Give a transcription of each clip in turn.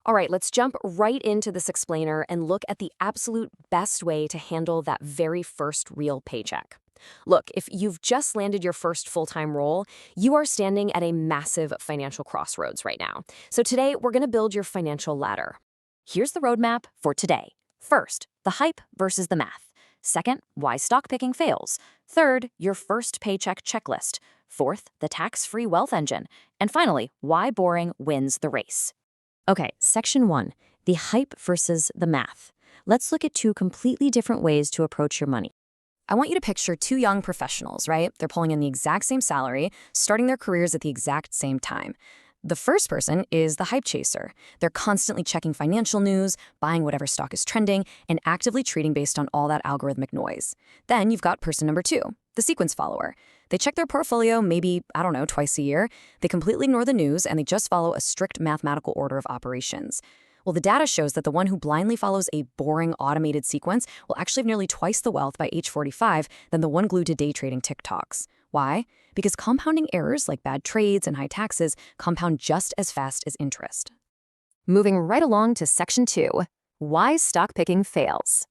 All right, let's jump right into this explainer and look at the absolute best way to handle that very first real paycheck. Look, if you've just landed your first full-time role, you are standing at a massive financial crossroads right now. So today, we're going to build your financial ladder. Here's the roadmap for today. First, the hype versus the math. Second, why stock picking fails. Third, your first paycheck checklist. Fourth, the tax-free wealth engine. And finally, why boring wins the race. Okay, section 1, the hype versus the math. Let's look at two completely different ways to approach your money. I want you to picture two young professionals, right? They're pulling in the exact same salary, starting their careers at the exact same time. The first person is the hype chaser. They're constantly checking financial news, buying whatever stock is trending, and actively trading based on all that algorithmic noise. Then you've got person number 2, the sequence follower. They check their portfolio maybe, twice a year. They completely ignore the news, and they just follow a strict mathematical order of operations. Well, the data shows that the one who blindly follows a boring automated sequence will actually have nearly twice the wealth by age 45 than the one glued to day trading TikToks. Why? Because compounding errors like bad trades and high taxes compound just as fast as interest. Moving right along to section 2, why stock picking fails.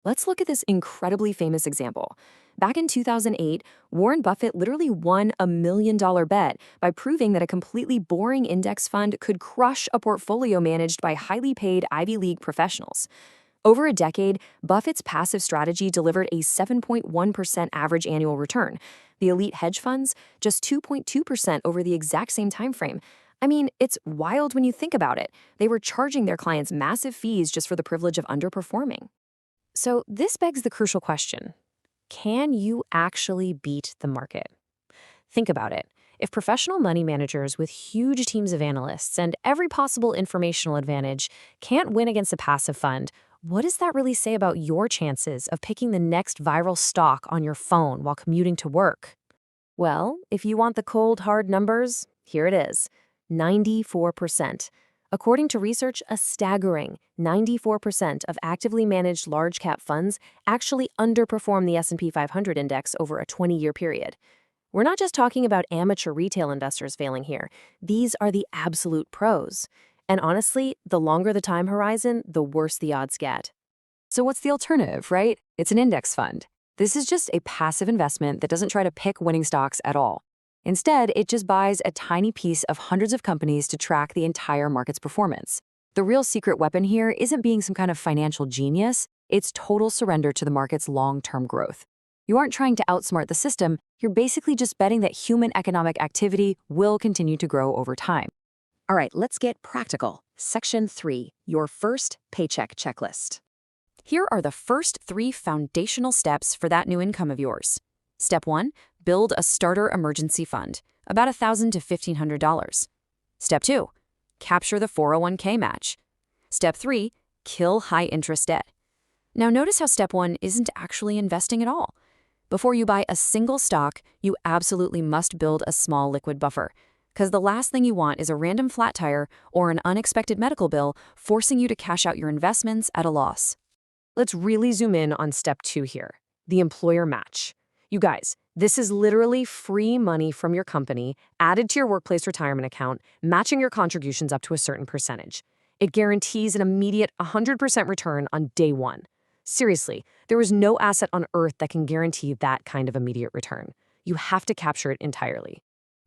Let's look at this incredibly famous example. Back in 2008, Warren Buffett literally won a $1 million bet by proving that a completely boring index fund could crush a portfolio managed by highly paid Ivy League professionals. Over a decade, Buffett's passive strategy delivered a 7.1% average annual return. The elite hedge funds, just 2.2% over the exact same time frame. I mean, it's wild when you think about it. They were charging their clients massive fees just for the privilege of underperforming. So this begs the crucial question. Can you actually beat the market? Think about it. If professional money managers with huge teams of analysts and every possible informational advantage can't win against a passive fund, what does that really say about your chances of picking the next viral stock on your phone while commuting to work? Well, if you want the cold, hard numbers, here it is, 94%. According to research, a staggering 94% of actively managed large-cap funds actually underperform the S&P 500 index over a 20-year period. We're not just talking about amateur retail investors failing here. These are the absolute pros. And honestly, the longer the time horizon, the worse the odds get. So what's the alternative, right? It's an index fund. This is just a passive investment that doesn't try to pick winning stocks at all. Instead, it just buys a tiny piece of hundreds of companies to track the entire market's performance. The real secret weapon here isn't being some kind of financial genius, it's total surrender to the market's long-term growth. You aren't trying to outsmart the system, you're basically just betting that human economic activity will continue to grow over time. All right, let's get practical. Section 3, your first paycheck checklist. Here are the first 3 foundational steps for that new income of yours. Step 1, build a starter emergency fund, about $1,000 to $1,500. Step 2, capture the 401k match. Step 3, kill high-interest debt. Now notice how step 1 isn't actually investing at all. Before you buy a single stock, you absolutely must build a small liquid buffer, because the last thing you want is a random flat tire or an unexpected medical bill forcing you to cash out your investments at a loss. Let's really zoom in on step 2 here, the employer match. You guys, this is literally free money from your company added to your workplace retirement account, matching your contributions up to a certain percentage. It guarantees an immediate 100% return on day 1. Seriously, there is no asset on earth that can guarantee that kind of immediate return. You have to capture it entirely.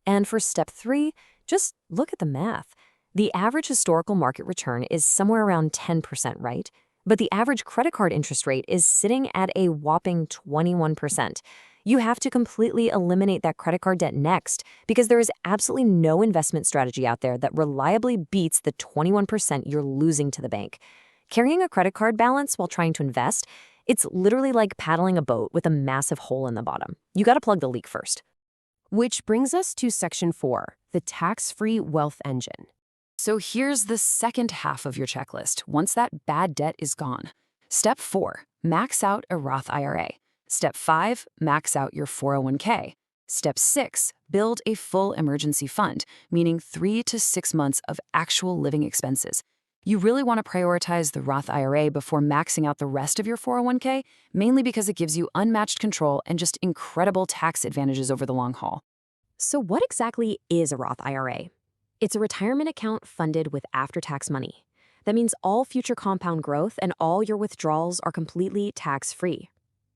And for step 3, just look at the math. The average historical market return is somewhere around 10%, right? But the average credit card interest rate is sitting at a whopping 21%. You have to completely eliminate that credit card debt next, because there is absolutely no investment strategy out there that reliably beats the 21% you're losing to the bank. Carrying a credit card balance while trying to invest, it's literally like paddling a boat with a massive hole in the bottom. You got to plug the leak first. Which brings us to section 4, the tax-free wealth engine. So here's the second half of your checklist once that bad debt is gone. Step 4, max out a Roth IRA. Step 5, max out your 401k. Step 6, build a full emergency fund, meaning 3 to 6 months of actual living expenses. You really want to prioritize the Roth IRA before maxing out the rest of your 401k, mainly because it gives you unmatched control and just incredible tax advantages over the long haul. So what exactly is a Roth IRA? It's a retirement account funded with after-tax money. That means all future compound growth and all your withdrawals are completely tax-free.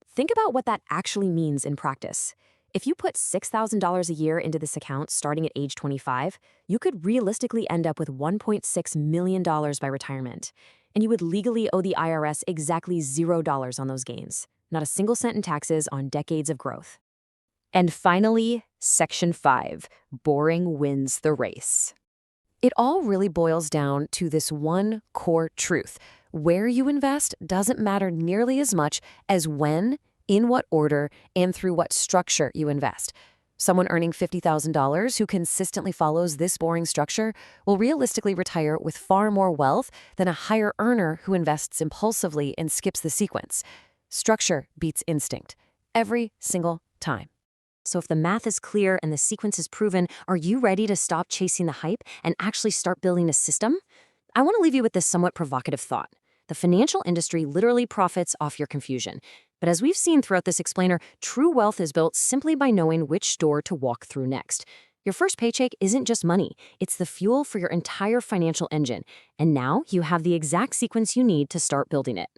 Think about what that actually means in practice. If you put $6,000 a year into this account starting at age 25, you could realistically end up with $1.6 million by retirement. And you would legally owe the IRS exactly $0 on those gains, not a single cent in taxes on decades of growth. And finally, Section 5, boring wins the race. It all really boils down to this one core truth. Where you invest doesn't matter nearly as much as when, in what order, and through what structure you invest. Someone earning $50,000 who consistently follows this boring structure will realistically retire with far more wealth than a higher earner who invests impulsively and skips the sequence. Structure beats instinct every single time. So if the math is clear and the sequence is proven, are you ready to stop chasing the hype and actually start building a system? I want to leave you with this somewhat provocative thought. The financial industry literally profits off your confusion. But as we've seen throughout this explainer, true wealth is built simply by knowing which door to walk through next. Your first paycheck isn't just money, it's the fuel for your entire financial engine. And now you have the exact sequence you need to start building it.